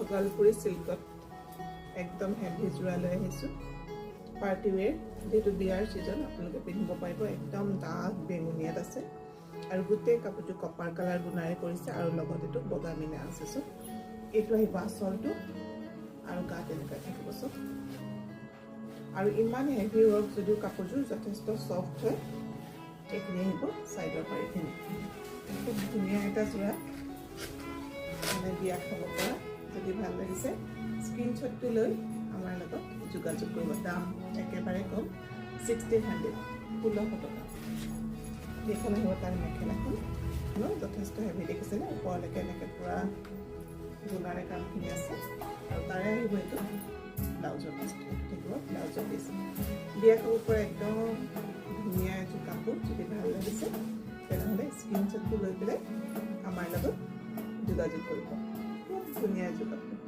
ভোগালপুৰী চিল্কত একদম হেভি যোৰা লৈ আহিছোঁ পাৰ্টি ৱেৰ যেহেতু বিয়াৰ ছিজন আপোনালোকে পিন্ধিব পাৰিব একদম ডাঠ বেঙুনীয়াত আছে আৰু গোটেই কাপোৰটো কপাৰ কালাৰ গুণাৰে কৰিছে আৰু লগত এইটো বগা মিনা আছে চব এইটো আহিব আঁচলটো আৰু গাত এনেকুৱা থাকিব চব আৰু ইমান হেভি ৱৰ্ক যদিও কাপোৰযোৰ যথেষ্ট চফ্ট হয় এইখিনি আহিব চাইডৰ পাৰিখিনি খুব ধুনীয়া এটা যোৰা মানে বিয়া খাব পৰা যদি ভাল লাগিছে স্ক্ৰীনশ্বটটো লৈ আমাৰ লগত যোগাযোগ কৰিব দাম একেবাৰে কম 1600 1600 টকা এইখন আহিব তাৰ মেখেলাখন যথেষ্ট হেভি দেখিছেনে ওপৰলৈকে এনেকৈ পূৰা গুণাৰে কামখিনি আছে আৰু তাৰে আহিব এইটো ব্লাউজৰ পিচ থাকিব ব্লাউজৰ পিচ বিয়া খাব পৰা একদম ধুনীয়া এযোৰ কাপোৰ যদি ভাল লাগিছে তেনেহ'লে স্ক্ৰীনশ্বটটো লৈ পেলাই আমাৰ লগত যোগাযোগ কৰিব খুব ধুনীয়া এযোৰ কাপোৰ